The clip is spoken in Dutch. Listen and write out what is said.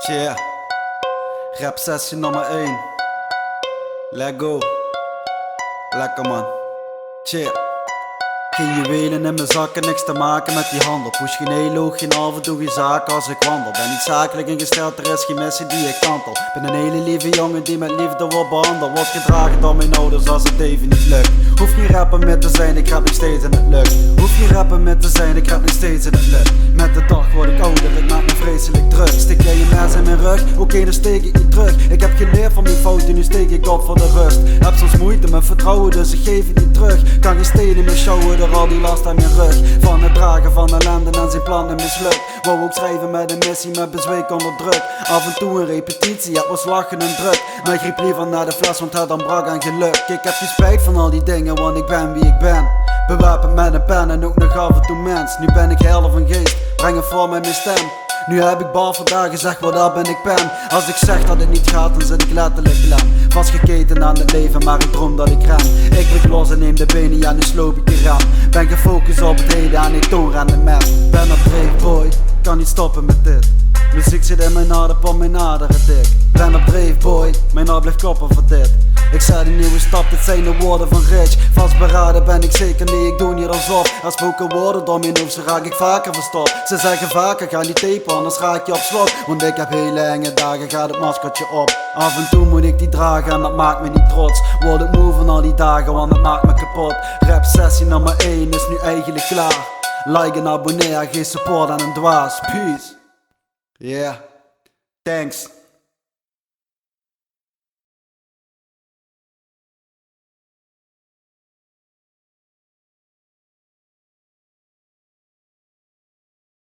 Yeah, rap sessie nummer 1. Let go. Lekker man. Cheer. Geen juwelen in mijn zakken, niks te maken met die handel. Push geen elo, geen af en toe geen zaken als ik wandel. Ben niet zakelijk ingesteld, er is geen missie die ik kantel. Ben een hele lieve jongen die met liefde wordt behandeld. Wordt gedragen door mijn ouders als het even niet lukt. Hoef geen rapper meer te zijn, ik rap nog steeds en het lukt. Hoef geen rapper meer te zijn, ik rap nog steeds en het lukt. Met de dag word ik ouder, het maakt me vreselijk druk. Stik jij je mes in mijn rug? Oké, dan steek ik niet terug. Ik heb geleerd van mijn fouten, nu steek ik op voor de rust. Heb soms moeite met vertrouwen, dus ik geef het niet terug. Kan geen stenen meer showen door al die last aan mijn rug. Van het dragen van ellende en zijn plannen mislukt. Wou ook schrijven met een missie, met bezweek onder druk. Af en toe een repetitie, het was lachen en druk. Maar ik riep liever naar de fles, want het ontbrak aan geluk. Ik heb geen spijt van al die dingen, want ik ben wie ik ben. Bewapend met een pen en ook nog af en toe mens. Nu ben ik helder van geest, breng het voor met mijn stem. Nu heb ik bar vandaag gezegd, wat daar ben ik pen. Als ik zeg dat het niet gaat, dan zit ik letterlijk klem. Vastgeketen aan het leven, maar ik droom dat ik ren. Ik breek los en neem de benen, ja nu sloop ik de ram. Ben gefocust op het heden en ik toon rendement. Ben op dreef boy, kan niet stoppen met dit. Muziek zit in mijn adem, op mijn aderen dik. Ben op dreef boy, mijn hart blijft kloppen voor dit. Ik zet een nieuwe stap, dit zijn de woorden van Rich. Vastberaden ben ik zeker, nee ik doe niet alsof. Er spoken woorden door mijn hoofd, zo raak ik vaker verstopt. Ze zeggen vaker, ga niet tapen, anders raak je op slot. Want ik heb hele enge dagen, gaat het maskertje op. Af en toe moet ik die dragen en dat maakt me niet trots. Word ik moe van al die dagen, want het maakt me kapot. Rap sessie nummer 1 is nu eigenlijk klaar. Like en abonneer, geef support aan een dwaas. Peace. Yeah, thanks.